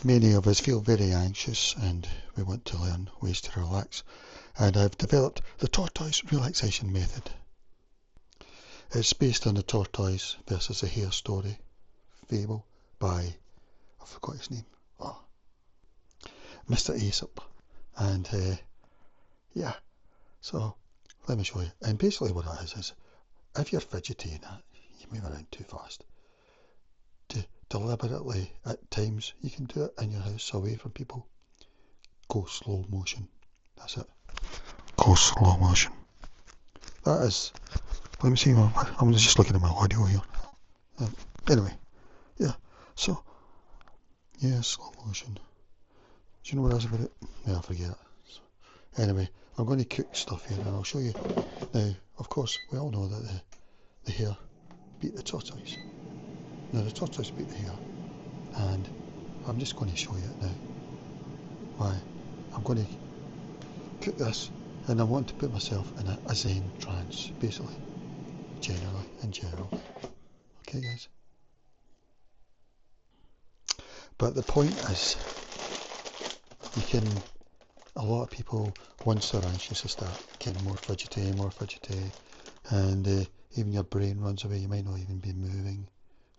Many of us feel very anxious and we want to learn ways to relax, and I've developed the Tortoise Relaxation Method. It's based on the tortoise versus the hare story, fable by, I forgot his name, Mr. Aesop. And yeah, so let me show you. And basically what it is if you're fidgety and that, you move around too fast, deliberately at times, you can do it in your house away from people. Go slow motion. That's it. Go slow motion. That is, let me see, I'm just looking at my audio here. Anyway, yeah, so, yeah, slow motion. Do you know what else about it? Yeah, forget it. So, anyway, I'm going to cook stuff here and I'll show you. Now, of course, we all know that the hare beat the tortoise. Now, the tortoise beat the hare, and I'm just going to show you it now. Why? I'm going to cook this, and I want to put myself in a zen trance, basically, in general. Okay, guys? But the point is, a lot of people, once they're anxious, they start getting more fidgety, and even your brain runs away. You might not even be moving,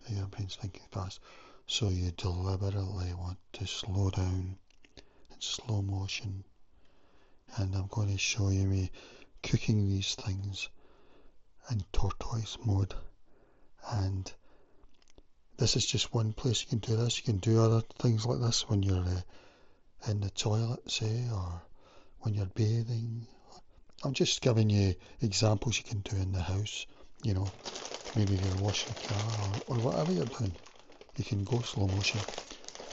your brain's thinking fast. So you deliberately want to slow down in slow motion. And I'm going to show you me cooking these things in tortoise mode. And this is just one place you can do this. You can do other things like this when you're in the toilet, say, or when you're bathing. I'm just giving you examples you can do in the house. You know, maybe you're washing the car or whatever you're doing. You can go slow motion.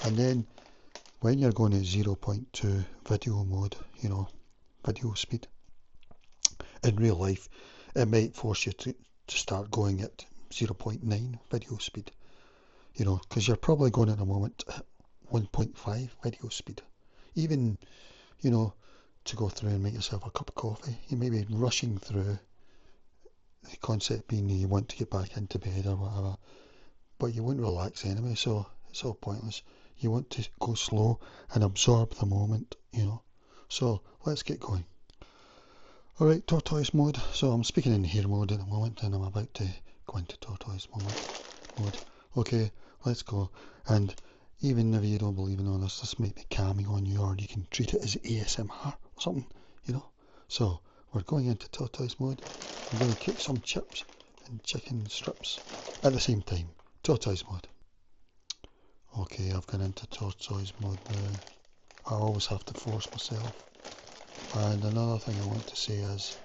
And then when you're going to 0.2 video mode, you know, video speed, in real life, it might force you to start going at 0.9 video speed, you know, because you're probably going at the moment at 1.5 video speed. Even, you know, to go through and make yourself a cup of coffee, you may be rushing through, the concept being you want to get back into bed or whatever, but you won't relax anyway, so it's all pointless. You want to go slow and absorb the moment, you know. So let's get going. Alright, tortoise mode. So I'm speaking in hare mode at the moment, and I'm about to go into tortoise mode. Okay, let's go. And even if you don't believe in all this might be calming on you, or you can treat it as ASMR or something, you know. So we're going into tortoise mode. I'm going to cook some chips and chicken strips at the same time. Tortoise mode. Okay, I've gone into tortoise mode now. I always have to force myself. And another thing I want to say is,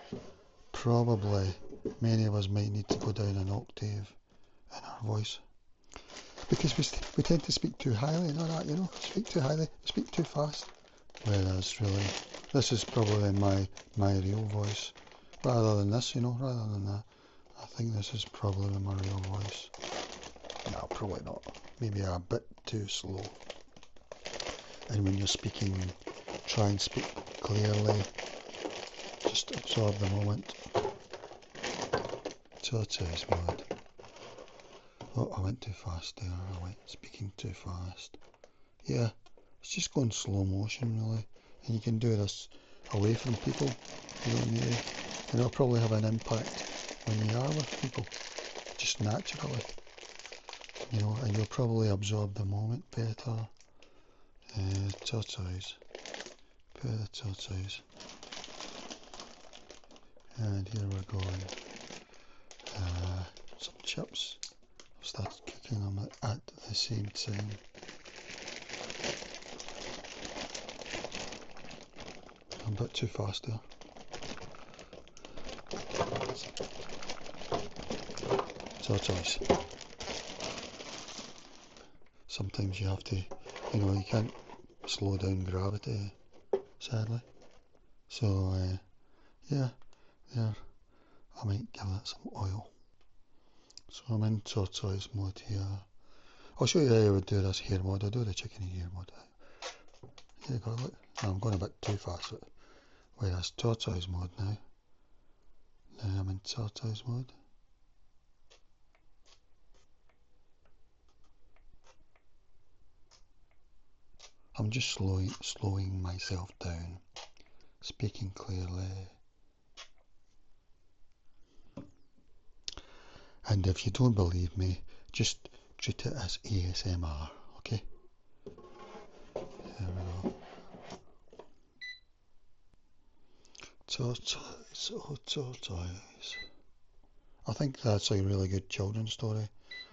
probably many of us might need to go down an octave in our voice, because we tend to speak too highly and all that, you know, speak too highly, speak too fast. Whereas really, this is probably my real voice, rather than this, you know, rather than that. I think this is probably my real voice. No, probably not. Maybe a bit too slow. And when you're speaking, try and speak clearly. Just absorb the moment. Tortoise mode. Oh, I went too fast there. I went speaking too fast. Yeah, it's just going slow motion really. And you can do this away from people. You don't need it. And it'll probably have an impact when you are with people. Just naturally. You know, and you'll probably absorb the moment better. Tortoise. Put the tortoise. And here we're going. Some chips. I'll start cooking them at the same time. I'm a bit too fast there. Tortoise. Sometimes you have to, you know, you can't slow down gravity, sadly. So, yeah, there. I might give that some oil. So I'm in tortoise mode here. I'll show you how I would do this hare mode. I'll do the chicken hare mode. Here you go, look. Now I'm going a bit too fast. Whereas tortoise mode now. Now I'm in tortoise mode. I'm just slowing myself down, speaking clearly. And if you don't believe me, just treat it as ASMR, okay? There we go. Tortoise, oh tortoise. I think that's a really good children's story.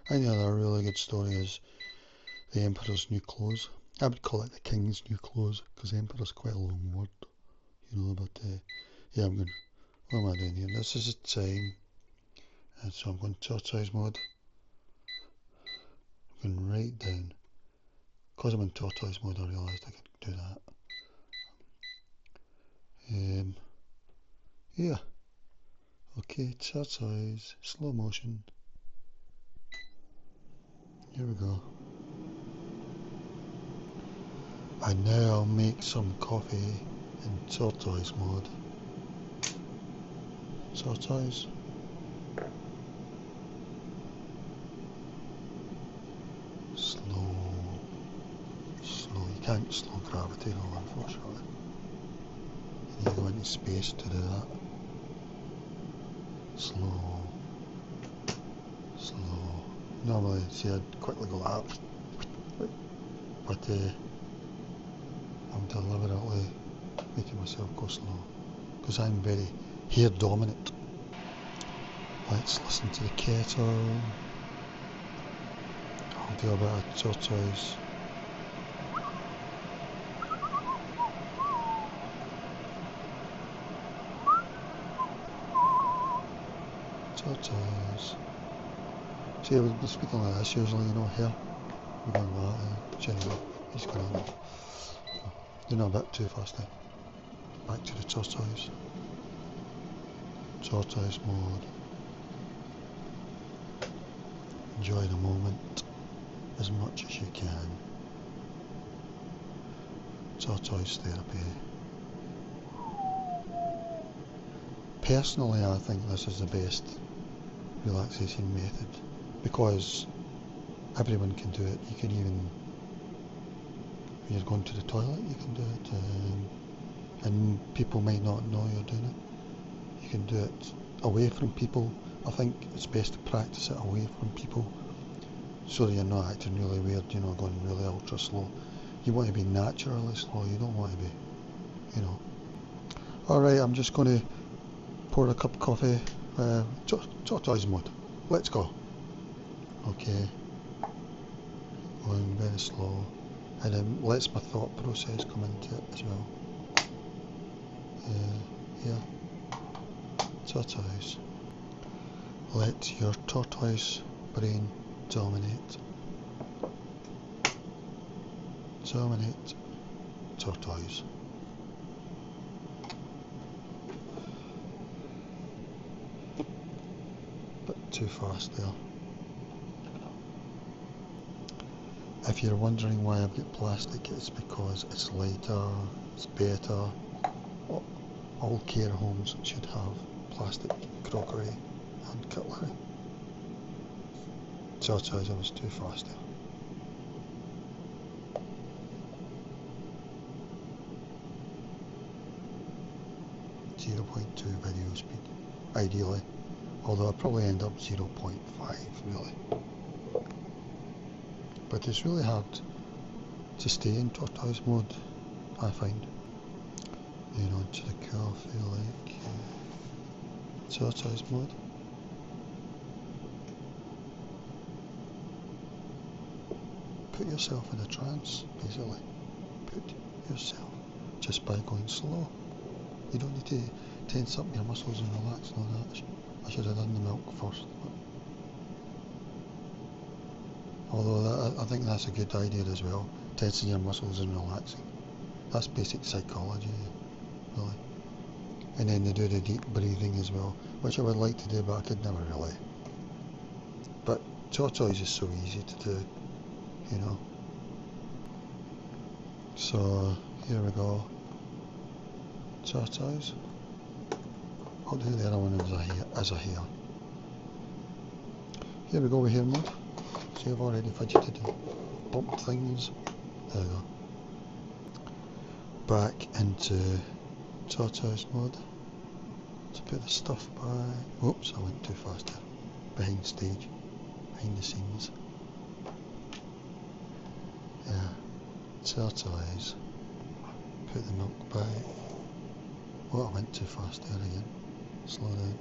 I think another really good story is The Emperor's New Clothes. I would call it The King's New Clothes, because Emperor's quite a long word, you know, but yeah, I'm going, what am I doing here? This is a time, and so I'm going tortoise mode. I'm going right down. Because I'm in tortoise mode, I realised I could do that. Yeah. Okay, tortoise, slow motion. Here we go. And now I'll make some coffee in tortoise mode. Tortoise. Slow. Slow. You can't slow gravity though, unfortunately. You need to go into space to do that. Slow. Slow. Normally, see, I'd quickly go like that. But I'm deliberately making myself go slow. Because I'm very hair dominant. Let's listen to the kettle. I'll do a bit of tortoise. Tortoise. See, I would be speaking like this usually, you know, here. We're going like that, anyway, he's going on. Doing a bit too fast now. Back to the tortoise. Tortoise mode. Enjoy the moment as much as you can. Tortoise therapy. Personally, I think this is the best relaxation method because everyone can do it. You can even, when you're going to the toilet, you can do it, and people might not know you're doing it. You can do it away from people. I think it's best to practice it away from people so that you're not acting really weird, you know, going really ultra slow. You want to be naturally slow, you don't want to be, you know. Alright, I'm just going to pour a cup of coffee, tortoise mode. Let's go. Okay. Going very slow. And it lets my thought process come into it as well. Yeah. Tortoise. Let your tortoise brain dominate. Dominate. Tortoise. Bit too fast there. If you're wondering why I've got plastic, it's because it's lighter, it's better. All care homes should have plastic crockery and cutlery. Tortoise, I was too fast there. .2 video speed, ideally. Although I'll probably end up 0.5 really. But it's really hard to stay in tortoise mode, I find. You know, to the coffee like tortoise mode. Put yourself in a trance, basically. Put yourself just by going slow. You don't need to tense up your muscles and relax and all that. I should have done the milk first. Although I think that's a good idea as well, tensing your muscles and relaxing. That's basic psychology, really. And then they do the deep breathing as well, which I would like to do, but I could never really. But tortoise is so easy to do, you know. So here we go. Tortoise. I'll do the other one as a hair. Here we go with hair mode. See, I've already fidgeted and bumped things. There we go. back into tortoise mode to put the stuff back. Oops, I went too fast there. Behind stage, behind the scenes. Yeah, tortoise. Put the milk back. Oh, I went too fast there again. Slow down.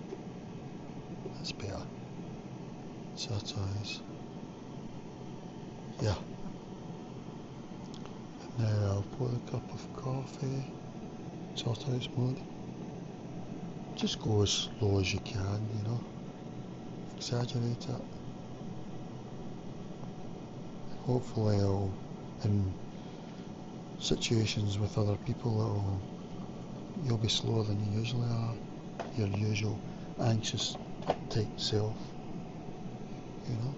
That's better. Tortoise. Yeah. And now I'll pour a cup of coffee. Tortoise mode. Just go as slow as you can, you know. Exaggerate it. Hopefully in situations with other people you'll be slower than you usually are. Your usual anxious type self, you know.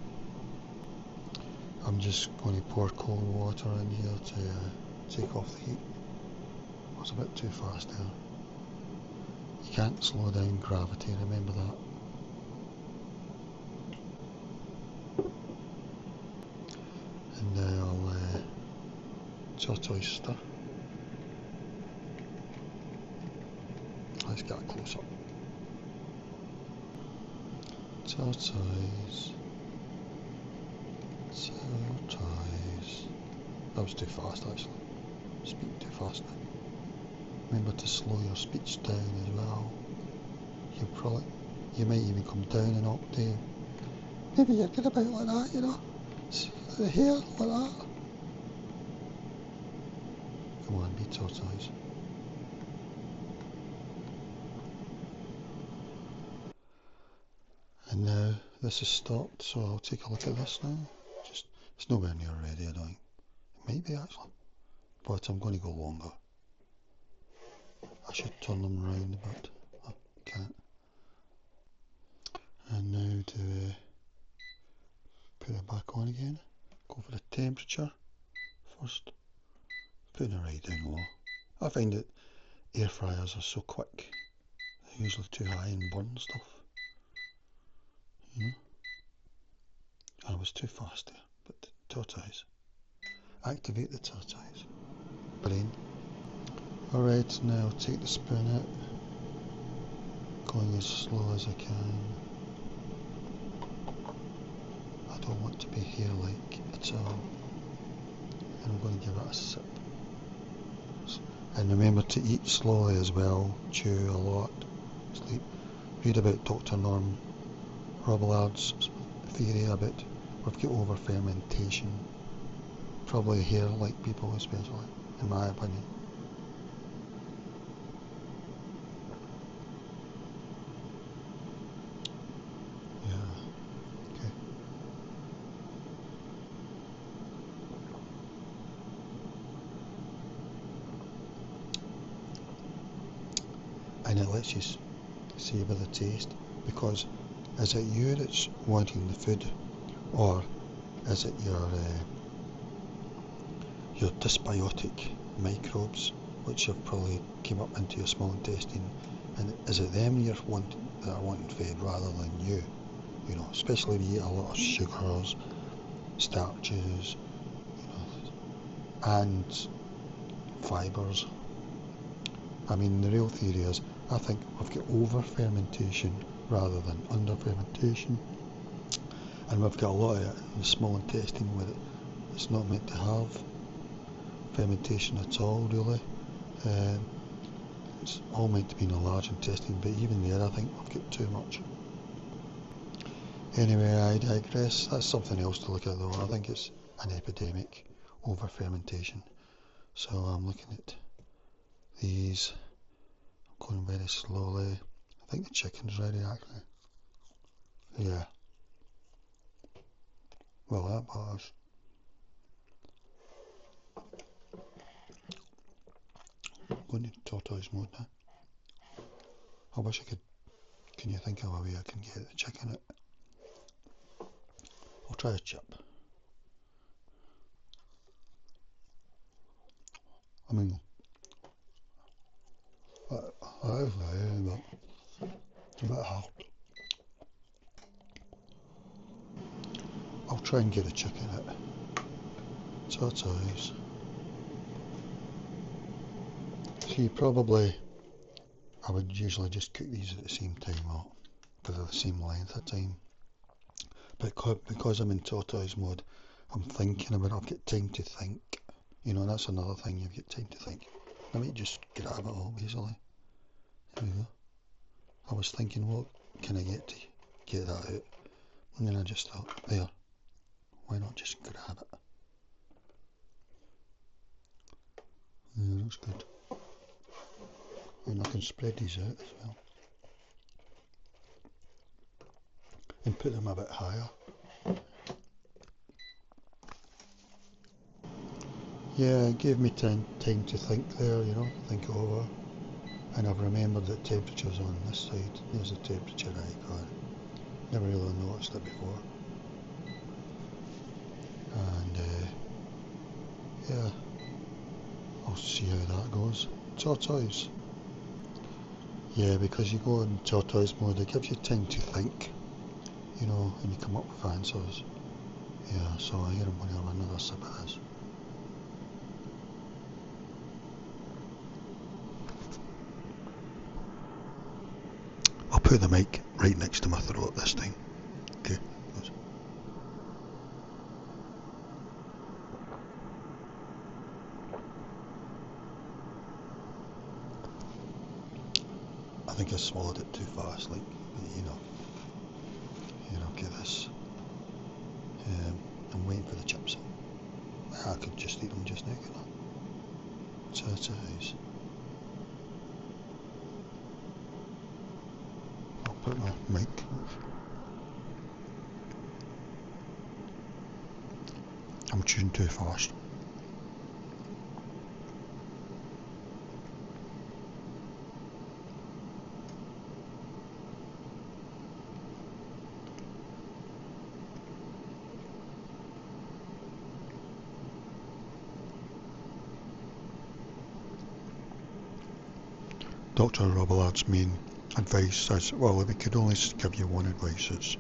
I'm just going to pour cold water in here to take off the heat. I was a bit too fast there. You can't slow down gravity, remember that. And now I'll tortoise stir. Let's get a close up. Tortoise. Tortoise. That was too fast actually. Speak too fast now. Remember to slow your speech down as well. You might even come down an octave. Maybe you're good about like that, you know. The hair like that. Come on, be tortoise. And now this is stopped, so I'll take a look at this now. It's nowhere near ready, I don't think. It might be actually, but I'm going to go longer. I should turn them round a bit. I can't. And now to put it back on again. Go for the temperature first. Putting it right down low. I find that air fryers are so quick. They're usually too high and burn stuff. You know? I was too fast there, but tortoise. Activate the tortoise. Brain. Alright, now take the spoon out. Going as slow as I can. I don't want to be hair-like at all. And I'm going to give it a sip. And remember to eat slowly as well, chew a lot, sleep. Read about Dr. Norm Robillard's theory about we've got over fermentation. Probably hair-like people especially, in my opinion. Yeah, okay. And it lets you savour the taste, because is it you that's wanting the food, or is it your dysbiotic microbes which have probably came up into your small intestine, and is it them that are wanting fed rather than you? You know, especially if you eat a lot of sugars, starches, you know, and fibres. I mean, the real theory is, I think we've got over fermentation rather than under fermentation, and we've got a lot of it in the small intestine where it's not meant to have fermentation at all, really. It's all meant to be in the large intestine, but even there I think we've got too much. Anyway, I digress. That's something else to look at though. I think it's an epidemic, over fermentation. So I'm looking at these. I'm going very slowly. I think the chicken's ready actually. Yeah. Well, that was. I'm going to tortoise mode now. I wish I could. Can you think of a way I can get the chicken out? I'll try a chip. I mean, that is very, but it's a bit hard. I'll try and get a chicken out. Tortoise. See, probably I would usually just cook these at the same time or for the same length of time. But because I'm in tortoise mode, I'm thinking about it. I've got time to think. You know, that's another thing, you've got time to think. Let me just grab it all easily. There we go. I was thinking, what can I get to get that out? And then I just thought, there, why not just grab it? Yeah, that's good. And I can spread these out as well. And put them a bit higher. Yeah, it gave me time to think there, you know, think it over. And I've remembered that temperature's on this side. There's the temperature icon. Never really noticed it before. And yeah, I'll see how that goes. Tortoise. Yeah, because you go in tortoise mode, it gives you time to think, you know, and you come up with answers. Yeah, so here I'm going to have another sip of this. I'll put the mic right next to my throat this time. Okay. I think I swallowed it too fast, like, you know. Here, I'll get this. I'm waiting for the chips. I could just eat them just now, couldn't I? Tortoise. I'll put my mic. I'm chewing too fast. Dr. Robillard's main advice is, well, we could only give you one advice, it's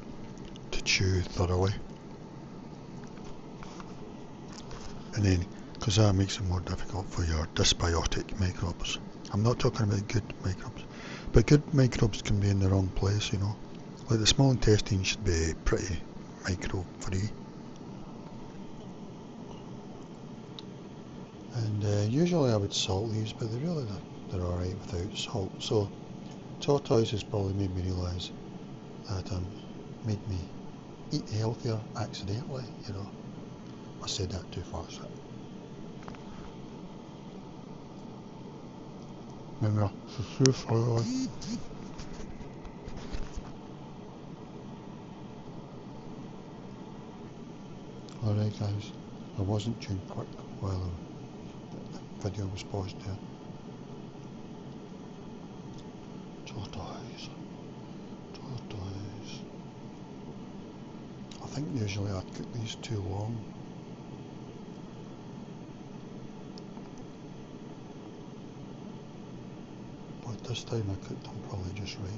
to chew thoroughly. And then, because that makes it more difficult for your dysbiotic microbes. I'm not talking about good microbes, but good microbes can be in the wrong place, you know. Like the small intestine should be pretty microbe free. And usually I would salt these, but they're alright without salt. So tortoise has probably made me realise that made me eat healthier accidentally, you know. I said that too fast. Remember, alright guys, I wasn't chewing quick while the video was paused there. Tortoise. I think usually I'd cook these too long. But this time I cooked them probably just right.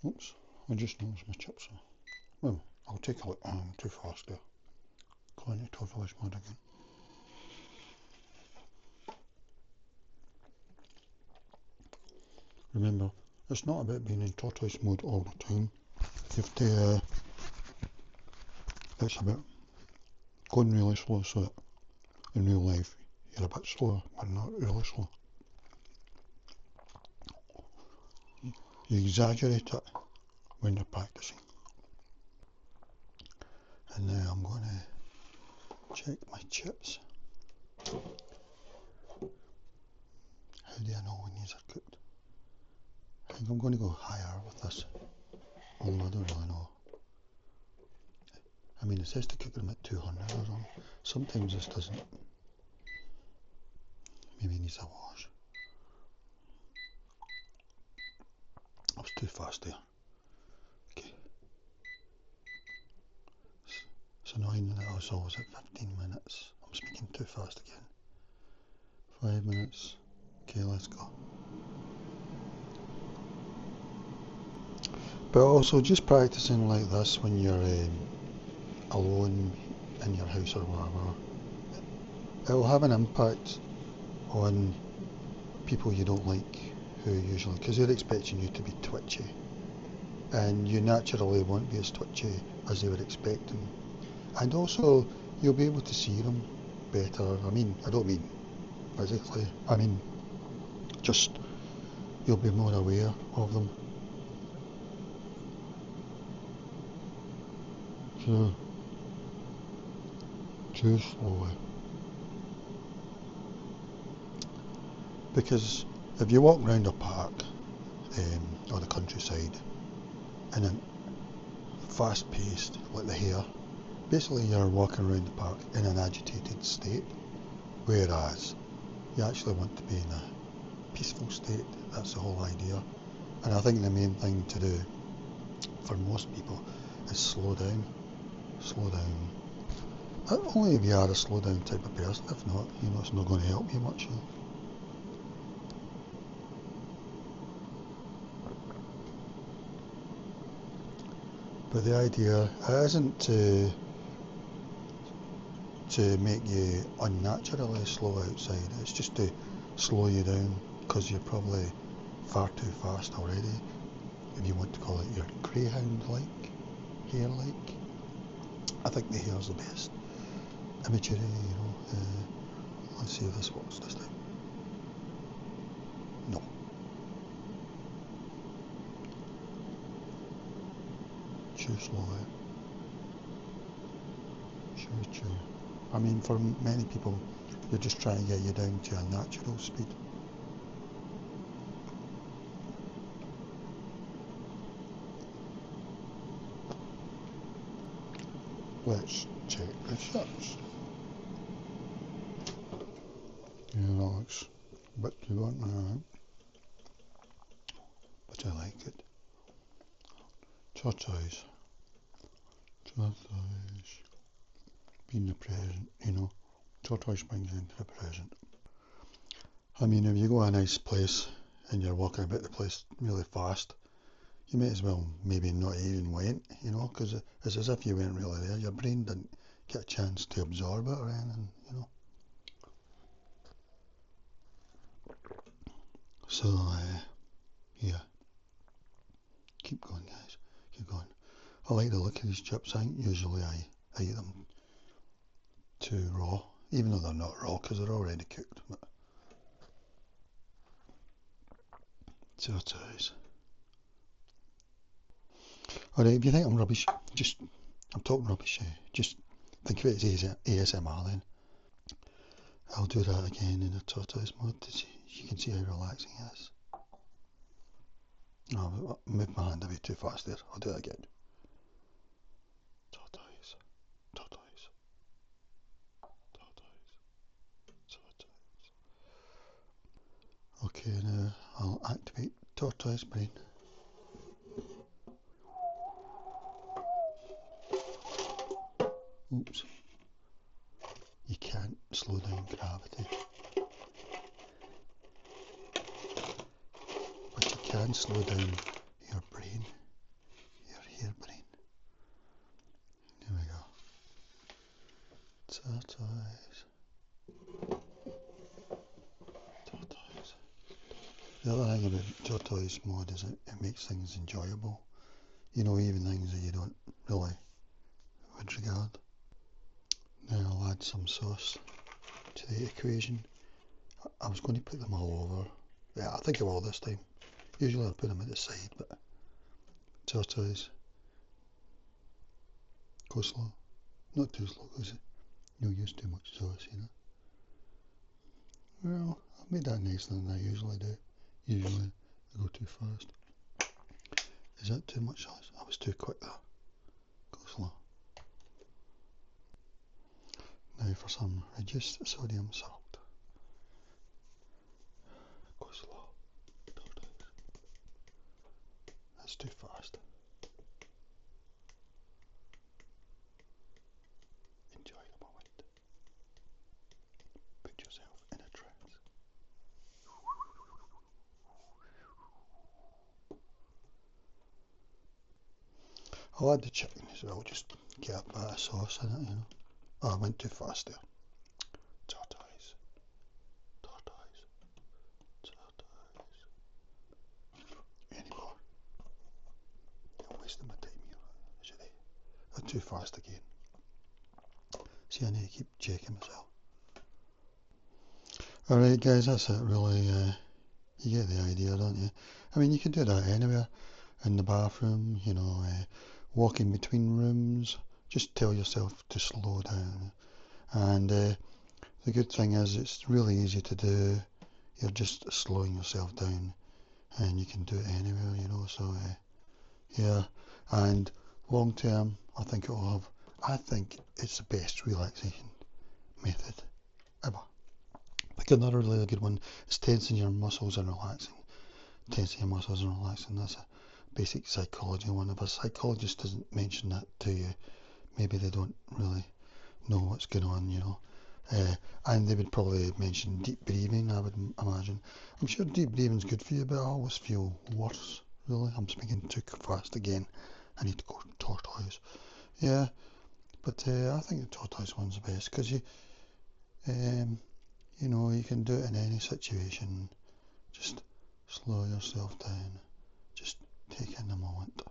Oops, I just noticed my chips are. Well, I'll take a look. I'm too fast there. Go into tortoise mode again. Remember, it's not about being in tortoise mode all the time. You have to, it's about going really slow so that in real life you're a bit slower, but not really slow. You exaggerate it when you're practicing. And now I'm going to check my chips. How do I know when these are cooked? I think I'm going to go higher with this, although I don't really know. I mean, it says to cook them at 200 or something. Sometimes this doesn't. Maybe it needs a wash. I was too fast there. Okay. It's annoying that I was always at 15 minutes. I'm speaking too fast again. 5 minutes. Okay, let's go. But also just practicing like this when you're alone in your house or whatever, it will have an impact on people you don't like, who usually, because they're expecting you to be twitchy, and you naturally won't be as twitchy as they were expecting. And also, you'll be able to see them better. I mean, I don't mean physically, I mean just you'll be more aware of them. So, too slowly. Because if you walk around a park or the countryside in a fast paced, like the hare, basically you're walking around the park in an agitated state, whereas you actually want to be in a peaceful state. That's the whole idea. And I think the main thing to do for most people is slow down. Slow down. Only if you are a slow down type of person. If not, it's not going to help you much. But the idea isn't to make you unnaturally slow outside. It's just to slow you down, because you're probably far too fast already. If you want to call it your greyhound-like, hare-like. I think the hare's the best imagery, let's see if this works this time. No. Too slowly. Too. I mean, for many people, you're just trying to get you down to a natural speed. Let's check the ships. Yeah, that looks a bit too hot now, but I like it. Tortoise. Being the present, Tortoise brings into the present. I mean, if you go to a nice place and you're walking about the place really fast, you may as well maybe not even went, because it's as if you weren't really there. Your brain didn't get a chance to absorb it or anything. So, yeah. Keep going, guys. Keep going. I like the look of these chips. I think usually I eat them too raw, even though they're not raw because they're already cooked. But Tortoise. Alright, if you think I'm rubbish, I'm talking rubbish, just think of it as ASMR then. I'll do that again in a tortoise mode to see, you can see how relaxing it is. No, I moved my hand a bit too fast there. I'll do it again. Tortoise, tortoise, tortoise, tortoise. Okay, now I'll activate tortoise brain. Oops. You can't slow down gravity, but you can slow down your brain, your hair brain. There we go. Tortoise. Tortoise. The other thing about tortoise mode is it makes things enjoyable. Even things that you don't really would regard. Now I'll add some sauce to the equation. I was going to put them all over. Yeah, I think I will this time. Usually I'll put them at the side, but tortoise. Go slow. Not too slow because you'll use too much sauce, Well, I've made that nicer than I usually do. Usually I go too fast. Is that too much sauce? I was too quick there. Go slow. Now for some reduced sodium salt. Go slow. That's too fast. Enjoy the moment. Put yourself in a trance. I'll add the chicken as well, just get a bit of sauce in it, you know. Oh, I went too fast there. Tortoise, tortoise, tortoise. Any more? I'm wasting my time here, should I? I'm too fast again. See, I need to keep checking myself. Alright guys, that's it really. You get the idea, don't you? I mean, you can do that anywhere. In the bathroom, you know, walking between rooms. Just tell yourself to slow down. And the good thing is it's really easy to do. You're just slowing yourself down and you can do it anywhere, you know. So yeah, and long term I think it's the best relaxation method ever. Like another really good one is tensing your muscles and relaxing. Tensing your muscles and relaxing, that's a basic psychology one. If a psychologist doesn't mention that to you, maybe they don't really know what's going on, you know. And they would probably mention deep breathing, I would imagine. I'm sure deep breathing's good for you, but I always feel worse, really. I'm speaking too fast again. I need to go to tortoise. Yeah, but I think the tortoise one's the best because you know, you can do it in any situation. Just slow yourself down. Just take in the moment.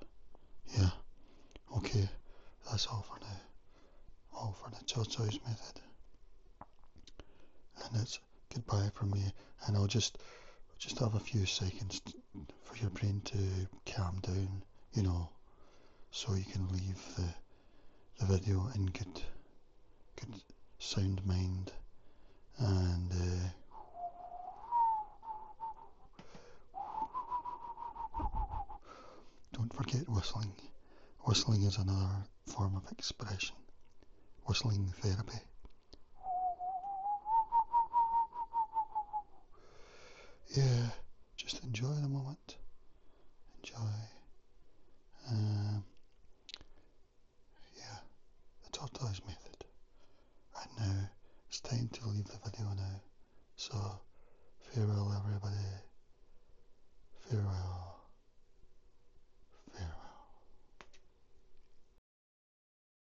Yeah, okay, that's all for now. All for the tortoise method. And it's goodbye from me. And I'll just have a few seconds for your brain to calm down, you know, so you can leave the video in good sound mind. And don't forget whistling. Whistling is another form of expression. Whistling therapy. Yeah, just enjoy the moment. Enjoy. Yeah, the tortoise method. And now it's time to leave the video now. So farewell everybody.